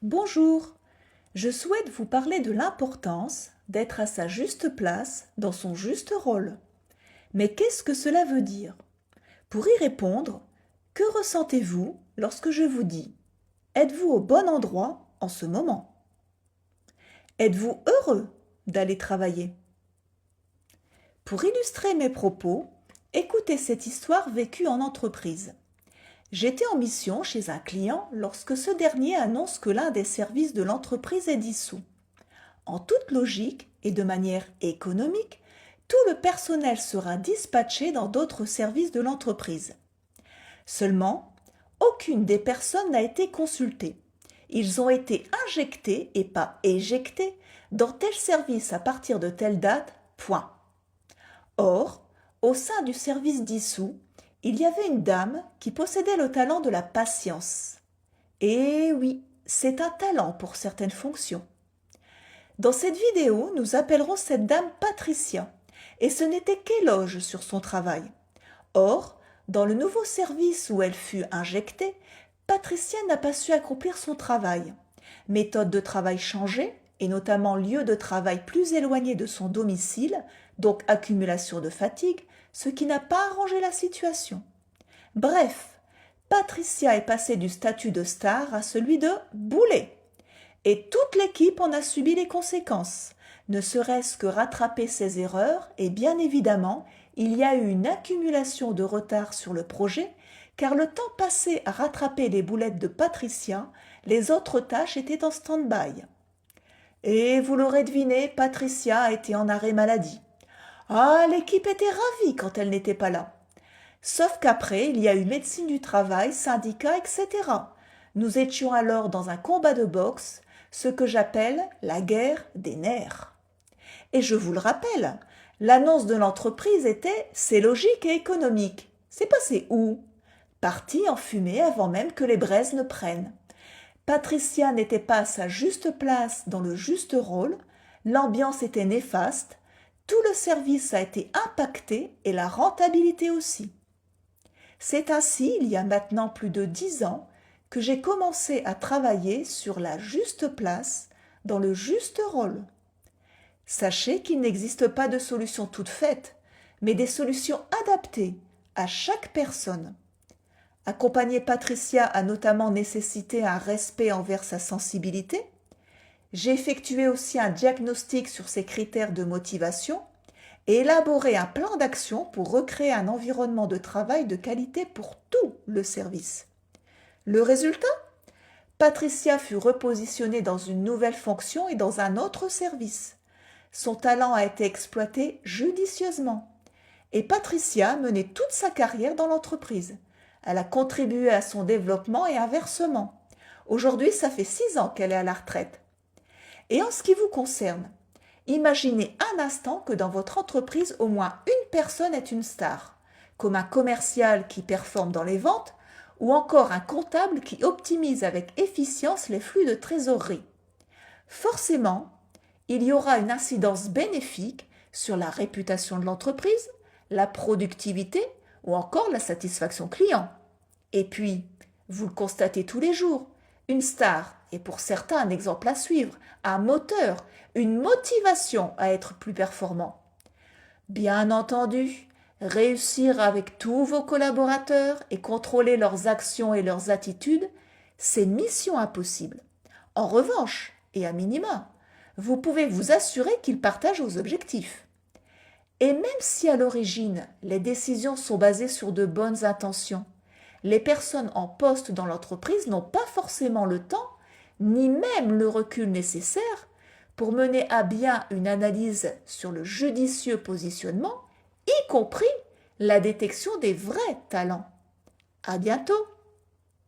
Bonjour, je souhaite vous parler de l'importance d'être à sa juste place dans son juste rôle. Mais qu'est-ce que cela veut dire? Pour y répondre, que ressentez-vous lorsque je vous dis êtes-vous au bon endroit en ce moment? Êtes-vous heureux d'aller travailler? Pour illustrer mes propos, écoutez cette histoire vécue en entreprise. J'étais en mission chez un client lorsque ce dernier annonce que l'un des services de l'entreprise est dissous. En toute logique et de manière économique, tout le personnel sera dispatché dans d'autres services de l'entreprise. Seulement, aucune des personnes n'a été consultée. Ils ont été injectés et pas éjectés dans tel service à partir de telle date, point. Or, au sein du service dissous, il y avait une dame qui possédait le talent de la patience. Et oui, c'est un talent pour certaines fonctions. Dans cette vidéo, nous appellerons cette dame Patricia, et ce n'était qu'éloge sur son travail. Or, dans le nouveau service où elle fut injectée, Patricia n'a pas su accomplir son travail. Méthode de travail changée, et notamment lieu de travail plus éloigné de son domicile, donc accumulation de fatigue, ce qui n'a pas arrangé la situation. Bref, Patricia est passée du statut de star à celui de boulet. Et toute l'équipe en a subi les conséquences, ne serait-ce que rattraper ses erreurs, et bien évidemment, il y a eu une accumulation de retard sur le projet, car le temps passé à rattraper les boulettes de Patricia, les autres tâches étaient en stand-by. Et vous l'aurez deviné, Patricia a été en arrêt maladie. Ah, l'équipe était ravie quand elle n'était pas là. Sauf qu'après, il y a eu médecine du travail, syndicats, etc. Nous étions alors dans un combat de boxe, ce que j'appelle la guerre des nerfs. Et je vous le rappelle, l'annonce de l'entreprise était « c'est logique et économique ». C'est passé où? Parti en fumée avant même que les braises ne prennent. Patricia n'était pas à sa juste place dans le juste rôle, l'ambiance était néfaste, tout le service a été impacté et la rentabilité aussi. C'est ainsi, il y a maintenant plus de 10 ans, que j'ai commencé à travailler sur la juste place dans le juste rôle. Sachez qu'il n'existe pas de solution toute faite, mais des solutions adaptées à chaque personne. Accompagner Patricia a notamment nécessité un respect envers sa sensibilité. J'ai effectué aussi un diagnostic sur ses critères de motivation et élaboré un plan d'action pour recréer un environnement de travail de qualité pour tout le service. Le résultat? Patricia fut repositionnée dans une nouvelle fonction et dans un autre service. Son talent a été exploité judicieusement. Et Patricia menait toute sa carrière dans l'entreprise. Elle a contribué à son développement et inversement. Aujourd'hui, ça fait 6 ans qu'elle est à la retraite. Et en ce qui vous concerne, imaginez un instant que dans votre entreprise, au moins une personne est une star, comme un commercial qui performe dans les ventes ou encore un comptable qui optimise avec efficience les flux de trésorerie. Forcément, il y aura une incidence bénéfique sur la réputation de l'entreprise, la productivité ou encore la satisfaction client. Et puis, vous le constatez tous les jours, une star est pour certains un exemple à suivre, un moteur, une motivation à être plus performant. Bien entendu, réussir avec tous vos collaborateurs et contrôler leurs actions et leurs attitudes, c'est mission impossible. En revanche, et à minima, vous pouvez vous assurer qu'ils partagent vos objectifs. Et même si à l'origine, les décisions sont basées sur de bonnes intentions, les personnes en poste dans l'entreprise n'ont pas forcément le temps, ni même le recul nécessaire pour mener à bien une analyse sur le judicieux positionnement, y compris la détection des vrais talents. À bientôt!